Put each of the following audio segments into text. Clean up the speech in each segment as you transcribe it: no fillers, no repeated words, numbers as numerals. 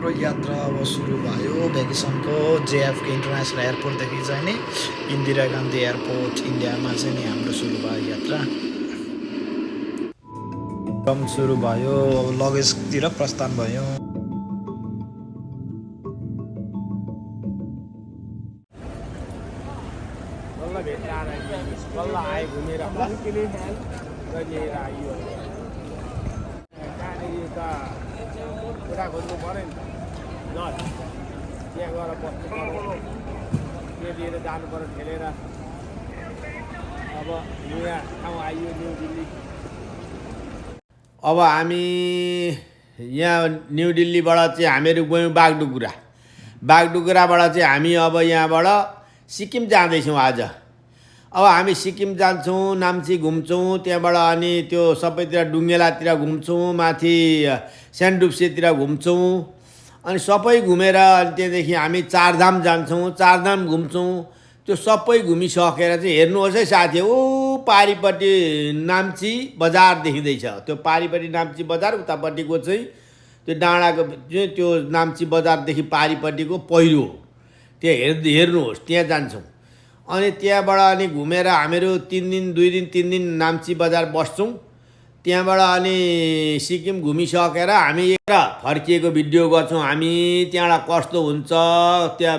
हाम्रो यात्रा अब सुरु भयो भ्याकेसनको जेएफके इन्टरनेसनल एयरपोर्टदेखि चाहिँ नि इन्दिरा गान्धी एयरपोर्ट इन्डियामा चाहिँ नि हाम्रो सुरु भयो यात्रा कम सुरु भयो अब लगेजतिर प्रस्थान भयो कुरा खोज्नु पऱ्यो नि ल त्यहाँ गएर बस्नु पऱ्यो त्यो लिएर जानु पऱ्यो ठेलेर अब नयाँ ठाउँ आइयो न्यु दिल्ली अब हामी यहाँ न्यु दिल्लीबाट चाहिँ हामीहरू गयौँ बागडुग्राबाट चाहिँ हामी अब यहाँबाट सिक्किम जाँदैछौँ आज अब हामी सिक्किम जान्छौँ नाम्ची घुम्छौँ त्यहाँबाट अनि त्यो सबैतिर डुङ्गेलातिर घुम्छौँ माथि सेन्टडुप्सेतिर घुम्छौँ अनि सबै घुमेर अनि त्यहाँदेखि हामी चारधाम जान्छौँ चारधाम घुम्छौँ त्यो सबै घुमिसकेर चाहिँ हेर्नुहोस् है साथी ऊ पारिपट्टि नाम्ची बजार देखिँदैछ त्यो पारिपट्टि नाम्ची बजार उतापट्टिको चाहिँ त्यो डाँडाको चाहिँ त्यो नाम्ची बजारदेखि पारिपट्टिको पहिरो त्यहाँ हेर्नुहोस् त्यहाँ जान्छौँ अनि त्यहाँबाट अनि घुमेर हामीहरू 3 दिन नाम्ची बजार बस्छौँ त्यहाँबाट अनि सिक्किम घुमिसकेर हामी एक फर्किएको भिडियो गर्छौँ हामी त्यहाँबाट कस्तो हुन्छ त्यहाँ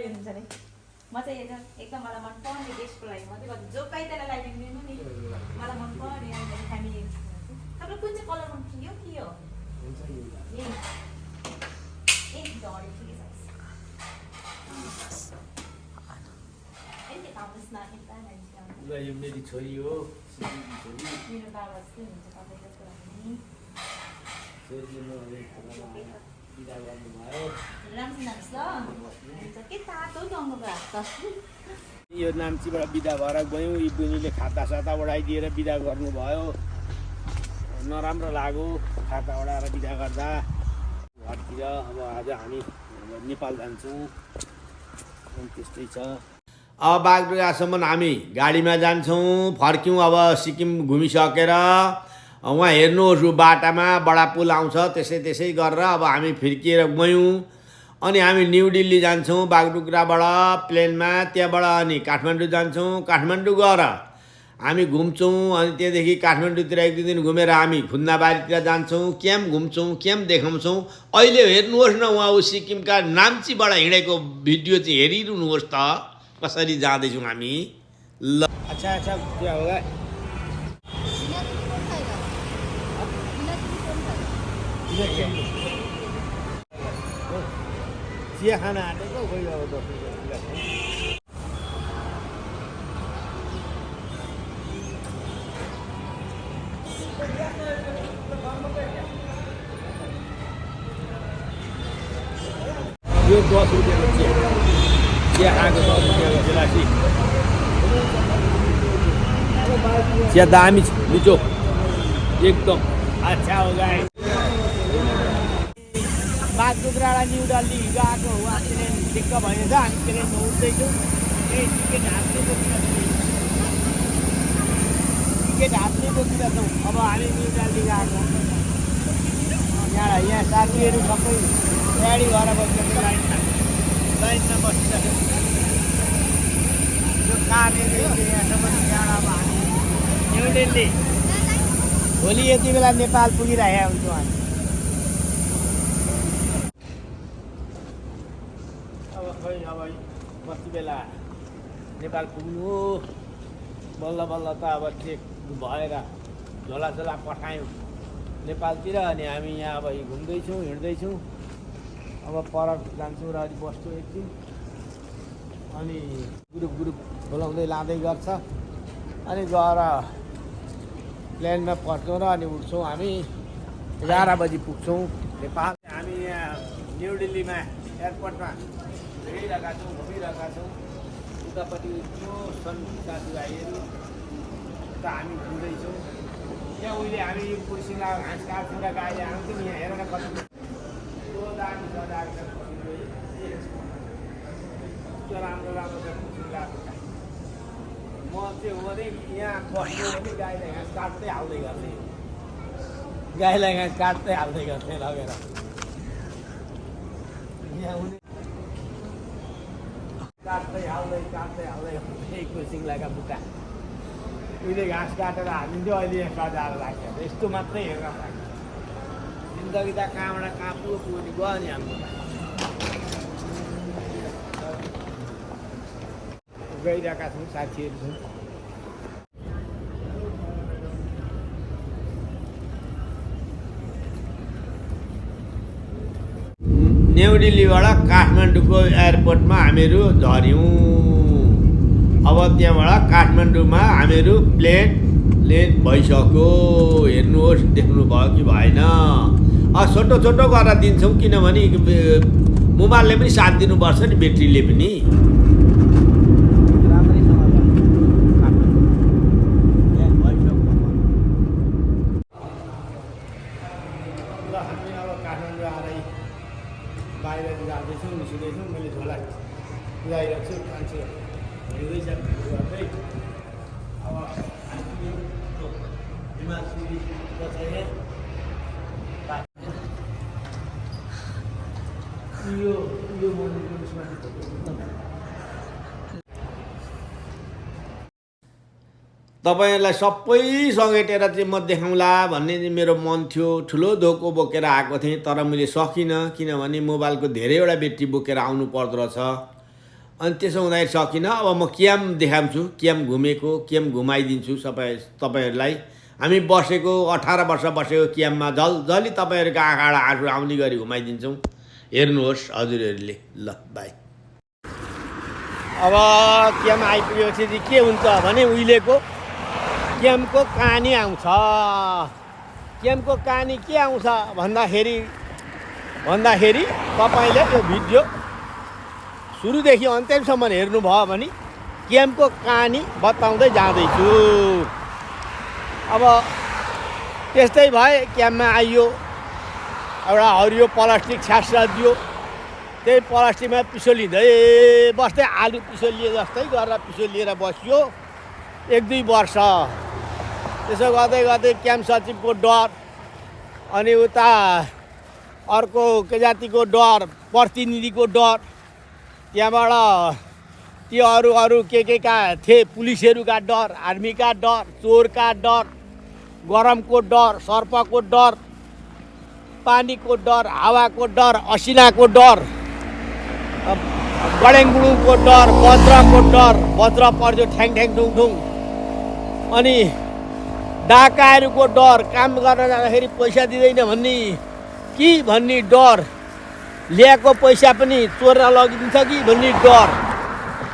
यो मेरी छोरी हो मेरो बाबा जस्तै हुन्छ तपाईको छोरी बिदा गर्नुभयो के तातो यो नाम्चीबाट बिदा भएर गयौँ यी बुनीले खाता साता ओढाइदिएर बिदा गर्नुभयो नराम्रो लाग्यो खाता ओढाएर बिदा गर्दा घरतिर अब आज हामी नेपाल जान्छौँ त्यस्तै छ अब बागडुग्रासम्म हामी गाडीमा जान्छौँ फर्क्यौँ अब सिक्किम घुमिसकेर उहाँ हेर्नुहोस् बाटामा बडा पुल आउँछ त्यसै गरेर अब हामी फिर्किएर गयौँ अनि हामी न्यु दिल्ली जान्छौँ बागडुग्राबाट प्लेनमा त्यहाँबाट अनि काठमाडौँ जान्छौँ काठमाडौँ गएर हामी घुम्छौँ अनि त्यहाँदेखि काठमाडौँतिर 1-2 दिन घुमेर हामी खुन्नाबारीतिर जान्छौँ क्याम्प घुम्छौँ क्याम्प देखाउँछौँ अहिले हेर्नुहोस् न उहाँ सिक्किमका नाम्चीबाट हिँडेको भिडियो चाहिँ हेरिरहनुहोस् त कसरी जाँदैछौँ हामी ल अच्छा क्या होगा चिया खाना आँटेको खोइ अब यो 10 रुपियाँको चिया खाएको 10 रुपियाँको गिलासी चिया दामी मिठो एकदम अच्छा हो गाई बागडुग्राबाट न्यु दिल्ली गएको हो ट्रेन ठिक्क भएछ हामी ट्रेनमा उठ्दैछौँ टिकट हात्ने बोकिरहेका छौँ अब हामी न्यु दिल्ली गएको यहाँ साथीहरू सबै तयारी भएर बसेको लाइनमा बसिरहेको यो कामहरू यहाँसम्म त्यहाँ अब हामी न्यु दिल्ली भोलि यति बेला नेपाल पुगिरहेका हुन्छौँ हामी अब खोइ अब कति बेला नेपाल पुग्नु बल्ल त अब चेक भएर झोला पठायौँ नेपालतिर अनि हामी यहाँ अब घुम्दैछौँ हिँड्दैछौँ अब पर जान्छौँ र अलि बस्छौँ एकछिन अनि ग्रुप बोलाउँदै लाँदै गर्छ अनि गएर प्लेनमा पस्छौँ र अनि उठ्छौँ हामी 11 बजी पुग्छौँ नेपाल हामी यहाँ न्यु दिल्लीमा एयरपोर्टमा हिँडिरहेका छौँ घुमिरहेका छौँ उतापट्टि साथीभाइहरू उता हामी घुम्दैछौँ त्यहाँ उहिले हामी कुर्सीमा घाँस काट्छौँ र गाई आउँथ्यौँ यहाँ हेरेर कति राम्रो छ म चाहिँ हो भने यहाँ बस्नु भने गाईलाई घाँस काट्दै हाल्दै गर्थेँ लगेर काट्दै हाल्दै एकैछिनलाका बुट्टा उहिले घाँस काटेर हालिन्थ्यो अहिले सजाएर राख्यो यस्तो मात्रै हेरेर राख्यो जिन्दगी त कहाँबाट कहाँ पुग्यो नि गयो नि हाम्रो गइरहेका छौँ साथीहरू छौँ न्यू दिल्लीबाट काठमाडौँको एयरपोर्टमा हामीहरू झऱ्यौँ अब त्यहाँबाट काठमाडौँमा हामीहरू प्लेन भइसक्यो हेर्नुहोस् देख्नुभयो कि भएन छोटो छोटो गरेर दिन्छौँ किनभने मोबाइलले पनि साथ दिनुपर्छ नि ब्याट्रीले पनि बाहिर जाँदैछौँ निस्किँदैछौँ मैले झोला पुऱ्याइरहेको छु मान्छे हिँड्दैछ गर्दै अब हिमालसिरी यो तपाईँहरूलाई सबै समेटेर चाहिँ म देखाउँला भन्ने चाहिँ मेरो मन थियो ठुलो धोको बोकेर आएको थिएँ तर मैले सकिनँ किनभने मोबाइलको धेरैवटा ब्याट्री बोकेर आउनु पर्दो रहेछ अनि त्यसो हुँदाखेरि सकिनँ अब म क्याम्प देखाउँछु क्याम्प घुमेको क्याम्प घुमाइदिन्छु तपाईँहरूलाई हामी बसेको 18 वर्ष बसेको क्याम्पमा जल्दी तपाईँहरूको आँखाबाट आँसु आउने गरी घुमाइदिन्छौँ हेर्नुहोस् हजुरहरूले ल बाई अब क्याम्प आइपुगेपछि चाहिँ के हुन्छ भने उहिलेको क्याम्पको कहानी आउँछ क्याम्पको कहानी के आउँछ भन्दाखेरि तपाईँले यो भिडियो सुरुदेखि अन्त्यसम्म हेर्नुभयो भने क्याम्पको कहानी बताउँदै जाँदैछु अब त्यस्तै भए क्याम्पमा आइयो एउटा हरियो प्लास्टिक छ्यास दियो त्यही प्लास्टिकमा पिसो लिँदै बस्दै आलु पिसो लिए जस्तै गरेर पिसो लिएर बसियो 1-2 वर्ष त्यसो गर्दै गर्दै क्याम्प सचिवको डर अनि उता अर्को के जातिको डर प्रतिनिधिको डर त्यहाँबाट ती अरू के का थिए पुलिसहरूका डर आर्मीका डर चोरका डर गरमको डर सर्पको डर पानीको डर हावाको डर असिनाको डर गडेङगुडुङको डर वज्रको डर वज्र पर्यो ठ्याङ ठुङ ठुङ अनि डाकाहरूको डर काम गर्न जाँदाखेरि पैसा दिँदैन भन्ने डर ल्याएको पैसा पनि चोरेर लगिदिन्छ कि भन्ने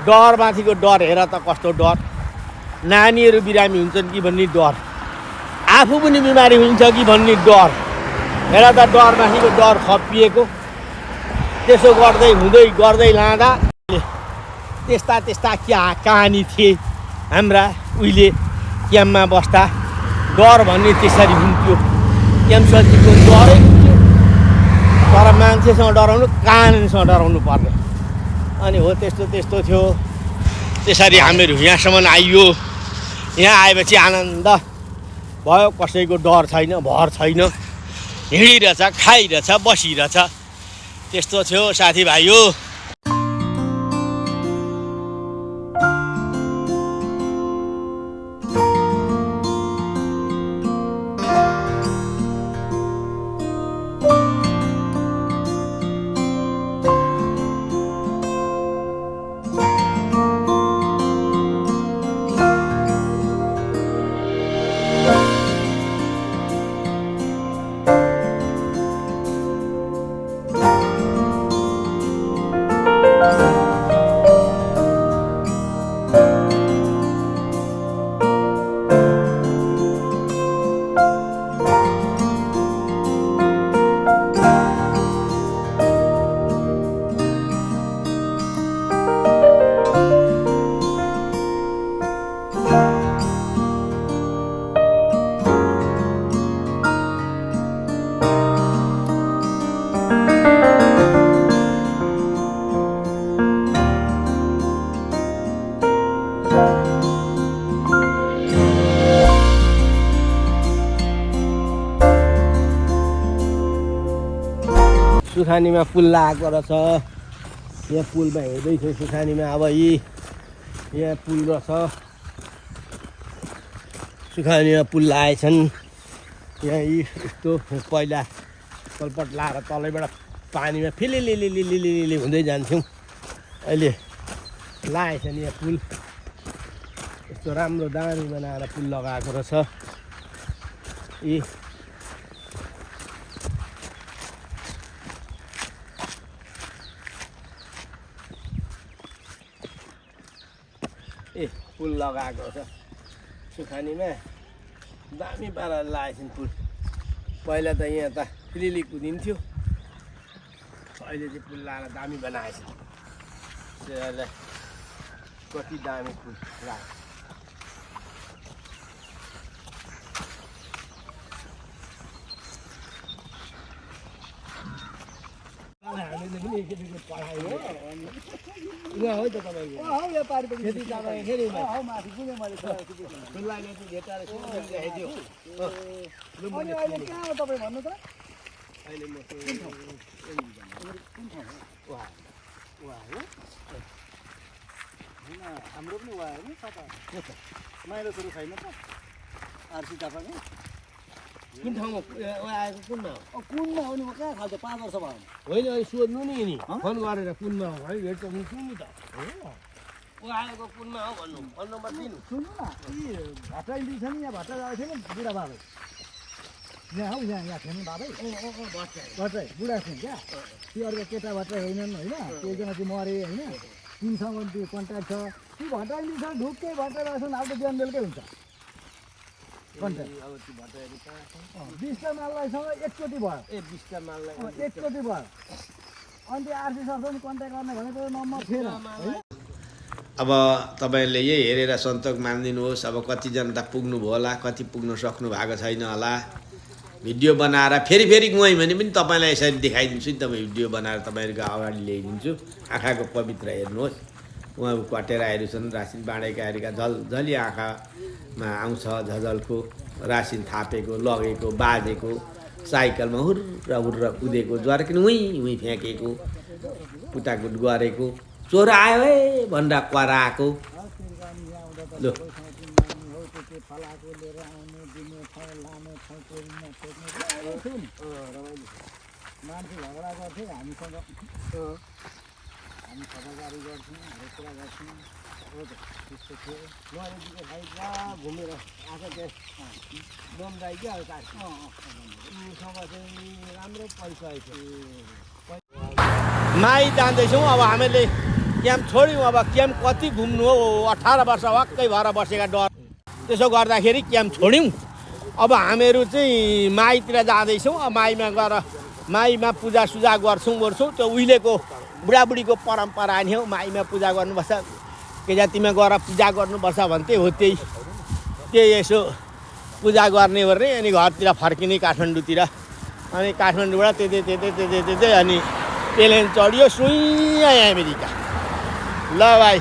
डरमाथिको डर हेर त कस्तो डर नानीहरू बिरामी हुन्छन् कि भन्ने डर आफू पनि बिमारी हुन्छ कि भन्ने डर हेर त डरमाथिको डर थपिएको त्यसो गर्दै लाँदा त्यस्ता कहानी थिए हाम्रा उहिले क्याम्पमा बस्दा डर भन्ने त्यसरी हुन्थ्यो क्याम्प सचिवको डरै हुन्थ्यो तर मान्छेसँग डराउनु कानुनसँग डराउनु पर्ने अनि हो त्यस्तो थियो त्यसरी हामीहरू यहाँसम्म आइयो यहाँ आएपछि आनन्द भयो कसैको डर छैन भर छैन हिँडिरहेछ खाइरहेछ बसिरहेछ त्यस्तो थियो साथीभाइ हो सुखानीमा पुल लगाएको रहेछ यहाँ पुलमा हेर्दैछु सुखानीमा अब यहाँ पुल रहेछ सुखानीमा पुल लगाएछन् यहाँ यस्तो पहिला कलपट लाएर तलैबाट पानीमा फिलिलिलिलिलिलिलि हुँदै जान्थ्यौँ अहिले लगाएछ नि यहाँ पुल यस्तो राम्रो दामी बनाएर पुल लगाएको रहेछ पुल लगाएको रहेछ सुखानीमा दामी पाराले लगाएछन् पुल पहिला त यहाँ त फिलिली कुदिन्थ्यो अहिले चाहिँ पुल लगाएर दामी बनाएछ त्यसलाई कति दामी पुल लगायो हामीले पनि एकचोटि पढाइ हो उहाँ हो त तपाईँको खेती तपाईँ फेरि माथि कुनै मैले फुललाई चाहिँ भेटाएर देखाइदियो अहिले कहाँ हो तपाईँ भन्नु त अहिले म हाम्रो पनि उहाँ हो नि कता माइलो सुरु छैन त आरसी तपाईँको कुन ठाउँमा आएको कुनमा हो कुनमा हो नि म कहाँ खाल्छ 5 वर्ष भयो होइन अहिले सोध्नु नि फोन गरेर कुनमा हो है भेट्छ हुन्छु नि त ऊ आएको कुनमा हो भन्नु फोन नम्बर दिनु सुन्नु न भट्टा इन्ट्री छ नि यहाँ भट्टा गएको थियो नि बुढा बाबै यहाँ हौ यहाँ थियो नि बाबै भट्टा बुढा थियो क्या त्यो अर्को केटा भट्टा होइनन् होइन त्यो एकजना चाहिँ मरे होइन तिनसँग त्यो कन्ट्याक्ट छ त्यो भट्टा इन्ट्री छ ढुक्कै भट्टा गएको अब त बिहान बेलुकै हुन्छ कन्ट्याक्ट 20टा मालसँग एकचोटि भयो 20टा माललाई एकचोटि भयो अनि त्यो आरसी सरसँग कन्ट्याक्ट गर्ने भनेको नम्बर थिएन अब तपाईँले यही हेरेर सन्तोष मानिदिनुहोस् अब कतिजना त पुग्नुभयो होला कति पुग्न सक्नु भएको छैन होला भिडियो बनाएर फेरि गएँ भने पनि तपाईँलाई यसरी देखाइदिन्छु नि तपाईँ भिडियो बनाएर तपाईँहरूको अगाडि ल्याइदिन्छु आँखाको पवित्र हेर्नुहोस् उहाँ कटेराहरू छन् रासिन बाँडेकाहरूका झलझली आँखामा आउँछ झझलको रासिन थापेको लगेको बाजेको साइकलमा हुर्र हुर्र कुदेको जर्किन उहीँ फ्याँकेको कुटाकुट गरेको चोर आयो है भनेर कराएको लो मान्छे झगडा गर्थे हामीसँग हामी खबरदारी गर्छौँ हरेक कुरा गर्छौँ त्यस्तो थियो नरेजीको साइड पुरा घुमेर आएको त्यो बमदाई क्या अब उसँग चाहिँ राम्रो पैसा माई जाँदैछौँ अब हामीले क्याम्प छोड्यौँ अब क्याम्प कति घुम्नु हो 18 वर्ष वाक्कै भएर बसेका डर त्यसो गर्दाखेरि क्याम्प छोड्यौँ अब हामीहरू चाहिँ माईतिर जाँदैछौँ अब माईमा गएर माईमा पूजासुजा गर्छौँ त्यो उहिलेको बुढाबुढीको परम्परा नि हौ माईमा पूजा गर्नुपर्छ के जातिमा गएर पूजा गर्नुपर्छ भन्थे हो त्यही यसो पूजा गर्ने अनि घरतिर फर्किने काठमाडौँतिर अनि काठमाडौँबाट त्यतै अनि प्लेन चढियो सुइँ अमेरिका ल भाइ